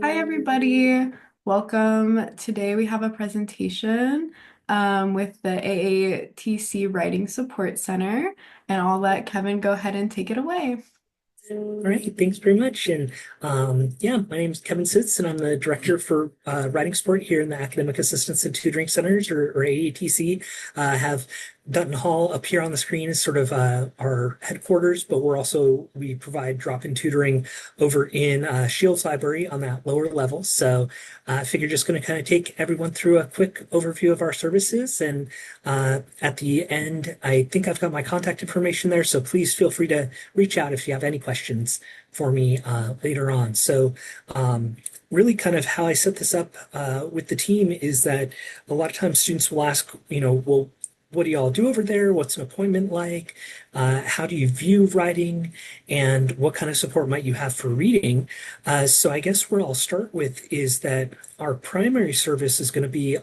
Hi, everybody. Welcome. Today we have a presentation with the AATC Writing Support Center, and I'll let Kevin go ahead and take it away. All right, thanks very much. And yeah, my name is Kevin Sitz, and I'm the director for writing support here in the Academic Assistance and Tutoring Centers, or AATC. Have Dutton Hall up here on the screen is sort of our headquarters, but we provide drop-in tutoring over in Shields Library on that lower level. So I figure just going to kind of take everyone through a quick overview of our services, and at the end, I think I've got my contact information there, so please feel free to reach out if you have any questions for me later on. So, really, kind of how I set this up with the team is that a lot of times students will ask, well, what do y'all do over there? What's an appointment like? How do you view writing? And what kind of support might you have for reading? So I guess where I'll start with is that our primary service is going to be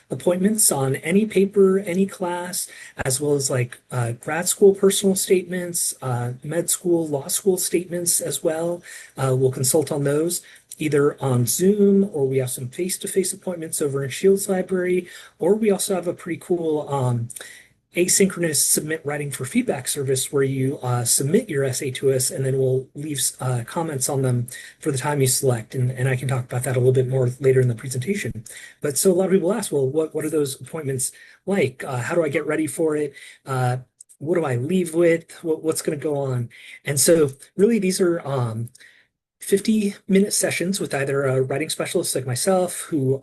appointments on any paper, any class, as well as like grad school personal statements, med school, law school statements as well. We'll consult on those either on Zoom, or we have some face-to-face appointments over in Shields Library, or we also have a pretty cool asynchronous submit writing for feedback service where you submit your essay to us and then we'll leave comments on them for the time you select. And I can talk about that a little bit more later in the presentation. But so a lot of people ask, well, what are those appointments like? How do I get ready for it? What do I leave with? What's going to go on? And so really these are 50-minute sessions with either a writing specialist like myself, who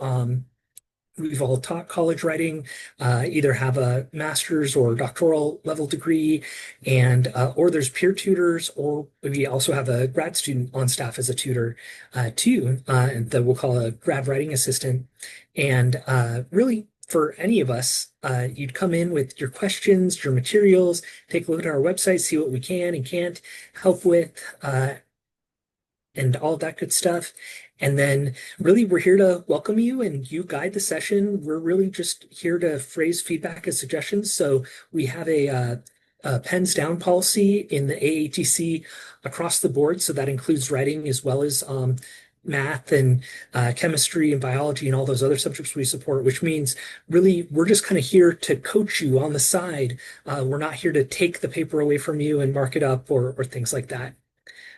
we've all taught college writing, either have a master's or doctoral level degree, and or there's peer tutors, or we also have a grad student on staff as a tutor too, and that we'll call a grad writing assistant. And really, for any of us, you'd come in with your questions, your materials, take a look at our website, see what we can and can't help with. And all of that good stuff. And then really we're here to welcome you and you guide the session. We're really just here to phrase feedback and suggestions. So we have a pens down policy in the AATC across the board. So that includes writing as well as math and chemistry and biology and all those other subjects we support, which means really we're just kind of here to coach you on the side. We're not here to take the paper away from you and mark it up or things like that.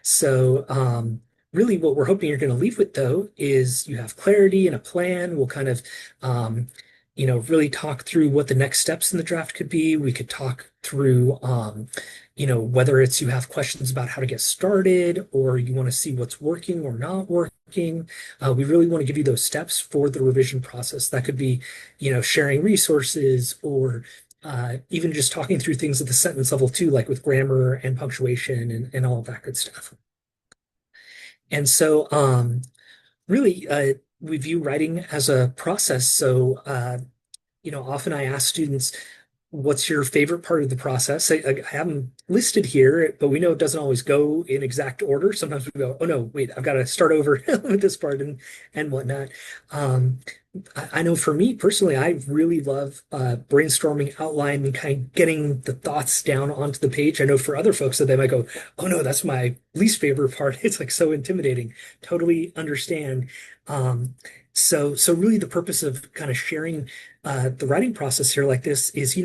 So, really what we're hoping you're going to leave with though is you have clarity and a plan. We'll kind of, really talk through what the next steps in the draft could be. We could talk through, whether it's you have questions about how to get started or you want to see what's working or not working. We really want to give you those steps for the revision process. That could be, sharing resources or even just talking through things at the sentence level too, like with grammar and punctuation and all of that good stuff. And so, really, we view writing as a process. So, often I ask students, what's your favorite part of the process? I have them listed here, but we know it doesn't always go in exact order. Sometimes we go, oh no, wait, I've got to start over with this part and whatnot. Um, I know for me personally, I really love brainstorming, outline, and kind of getting the thoughts down onto the page. I know for other folks that they might go, "Oh no, that's my least favorite part. It's like so intimidating." Totally understand. So really, the purpose of kind of sharing the writing process here like this is,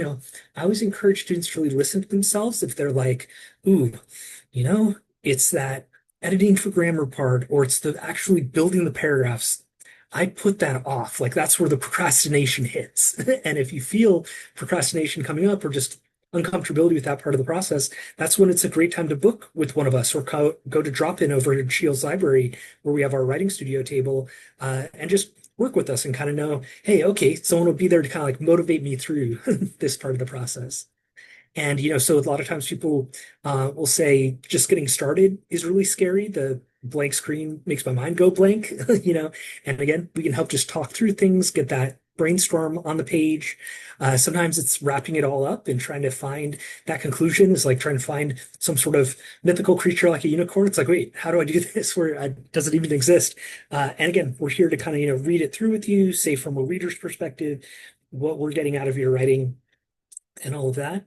I always encourage students to really listen to themselves if they're like, "Ooh, it's that." Editing for grammar part, or it's the actually building the paragraphs. I put that off. Like that's where the procrastination hits. And if you feel procrastination coming up or just uncomfortability with that part of the process, that's when it's a great time to book with one of us or go to drop in over at Shields Library where we have our writing studio table and just work with us and kind of know, hey, okay, someone will be there to kind of like motivate me through this part of the process. And, so a lot of times people will say just getting started is really scary. The blank screen makes my mind go blank, and again, we can help just talk through things, get that brainstorm on the page. Sometimes it's wrapping it all up and trying to find that conclusion is like trying to find some sort of mythical creature like a unicorn. It's like, wait, how do I do this? Where does it even exist? And again, we're here to kind of, read it through with you, say from a reader's perspective, what we're getting out of your writing and all of that.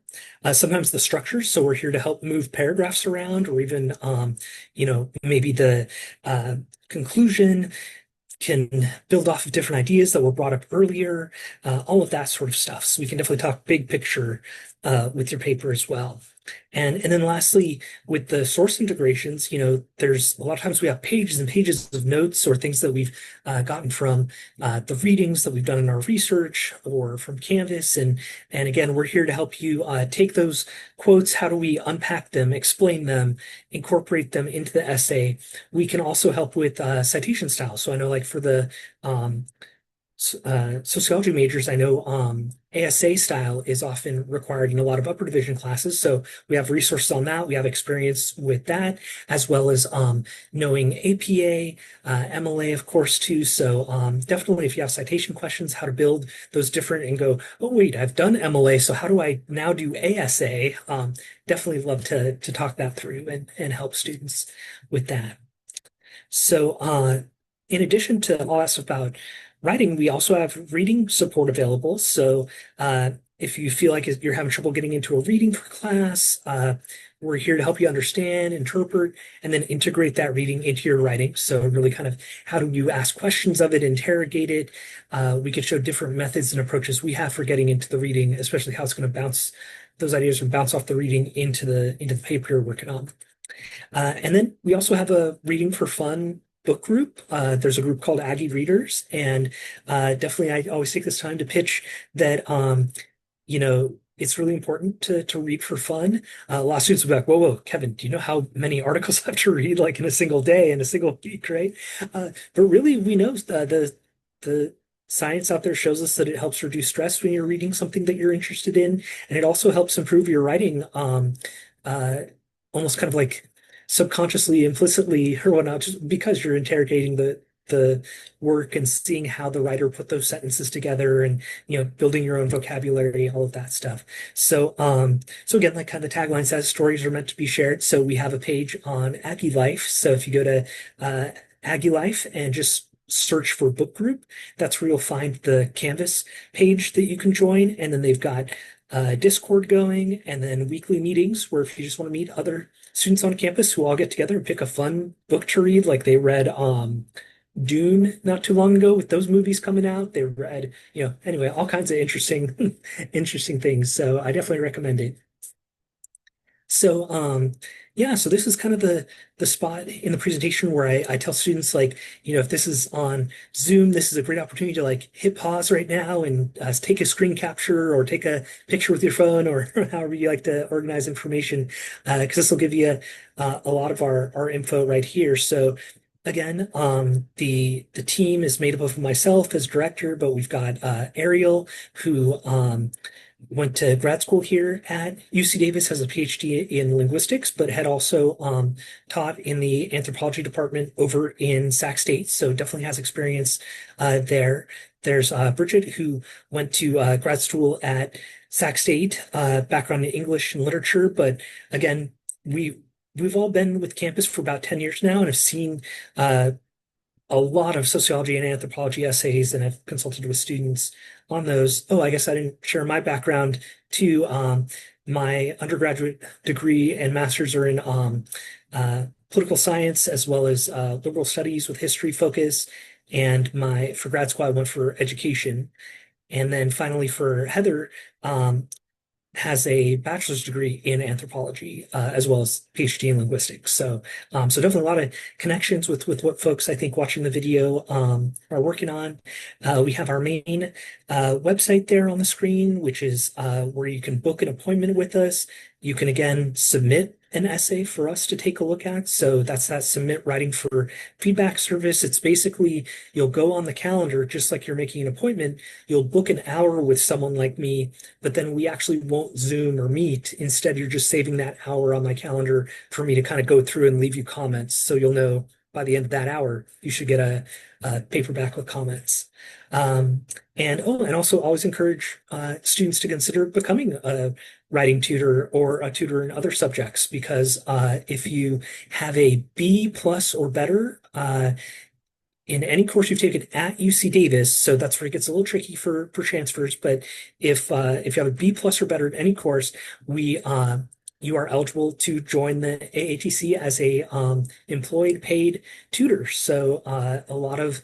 Sometimes the structures, so we're here to help move paragraphs around, or even, maybe the uh, conclusion can build off of different ideas that were brought up earlier, all of that sort of stuff. So we can definitely talk big picture with your paper as well. And then lastly, with the source integrations, there's a lot of times we have pages and pages of notes or things that we've gotten from the readings that we've done in our research or from Canvas. And again, we're here to help you take those quotes. How do we unpack them, explain them, incorporate them into the essay? We can also help with citation style. So I know, like for the sociology majors, I know ASA style is often required in a lot of upper division classes. So we have resources on that. We have experience with that, as well as knowing APA, MLA, of course, too. So definitely, if you have citation questions, how to build those different and go, oh, wait, I've done MLA. So how do I now do ASA? Definitely love to talk that through and help students with that. So, in addition to all that stuff about writing, we also have reading support available. So, if you feel like you're having trouble getting into a reading for class, we're here to help you understand, interpret, and then integrate that reading into your writing. So, really kind of how do you ask questions of it, interrogate it. We could show different methods and approaches we have for getting into the reading, especially how it's going to bounce those ideas and bounce off the reading into the paper you're working on. And then we also have a reading for fun book group. There's a group called Aggie Readers, and definitely I always take this time to pitch that it's really important to read for fun. A lot of students will be like, whoa, Kevin, do you know how many articles I have to read like in a single day, in a single week, right? But really, we know the science out there shows us that it helps reduce stress when you're reading something that you're interested in, and it also helps improve your writing. Uh, Almost kind of like subconsciously, implicitly, or whatnot, just because you're interrogating the work and seeing how the writer put those sentences together and building your own vocabulary, all of that stuff. So again, like kind of the tagline says, stories are meant to be shared. So we have a page on Aggie Life. So if you go to Aggie Life and just search for book group, that's where you'll find the Canvas page that you can join. And then they've got Discord going, and then weekly meetings where if you just want to meet other students on campus who all get together and pick a fun book to read, like they read Dune not too long ago with those movies coming out. They read, anyway, all kinds of interesting interesting things. So I definitely recommend it. So yeah, so this is kind of the spot in the presentation where I tell students, like, if this is on Zoom, this is a great opportunity to like hit pause right now and take a screen capture or take a picture with your phone or however you like to organize information, because this will give you a lot of our info right here. So again, the team is made up of myself as director, but we've got Ariel, who went to grad school here at UC Davis, has a PhD in linguistics, but had also taught in the anthropology department over in Sac State. So definitely has experience there. There's Bridget, who went to grad school at Sac State, background in English and literature. But again, we've all been with campus for about 10 years now and have seen a lot of sociology and anthropology essays and have consulted with students on those. Oh, I guess I didn't share my background too. My undergraduate degree and master's are in political science as well as liberal studies with history focus. And for grad school, I went for education. And then finally for Heather, has a bachelor's degree in anthropology, as well as PhD in linguistics. So definitely a lot of connections with what folks I think watching the video are working on. We have our main website there on the screen, which is where you can book an appointment with us. You can again submit an essay for us to take a look at. So that's that submit writing for feedback service. It's basically you'll go on the calendar just like you're making an appointment. You'll book an hour with someone like me, but then we actually won't Zoom or meet. Instead, you're just saving that hour on my calendar for me to kind of go through and leave you comments. So you'll know by the end of that hour, you should get a paperback with comments. And also always encourage students to consider becoming a writing tutor or a tutor in other subjects, because if you have a B plus or better, in any course you've taken at UC Davis, so that's where it gets a little tricky for transfers. But if you have a B plus or better in any course, we you are eligible to join the AATC as a employed paid tutor. So a lot of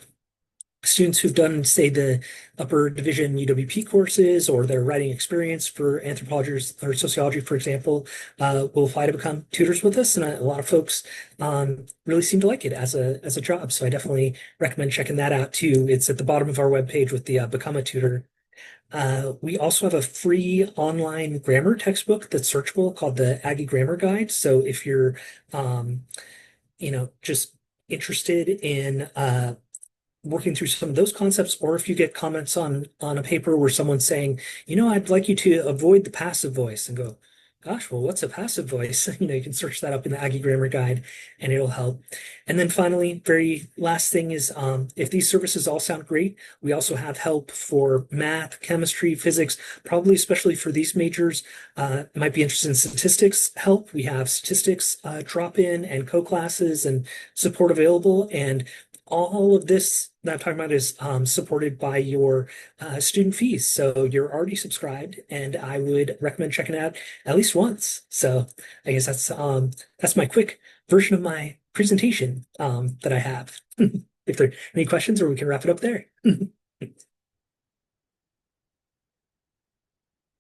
students who've done, say, the upper division UWP courses or their writing experience for anthropology or sociology, for example, will apply to become tutors with us. And a lot of folks really seem to like it as a job. So I definitely recommend checking that out too. It's at the bottom of our webpage with the Become a Tutor. We also have a free online grammar textbook that's searchable called the Aggie Grammar Guide. So if you're, um, just interested in working through some of those concepts, or if you get comments on a paper where someone's saying, I'd like you to avoid the passive voice, and go, gosh, well, what's a passive voice? You can search that up in the Aggie Grammar Guide and it'll help. And then finally, very last thing is if these services all sound great, we also have help for math, chemistry, physics, probably especially for these majors. Might be interested in statistics help. We have statistics drop-in and co-classes and support available. And all of this that I'm talking about is supported by your student fees. So you're already subscribed, and I would recommend checking it out at least once. So I guess that's my quick version of my presentation that I have. If there are any questions, or we can wrap it up there.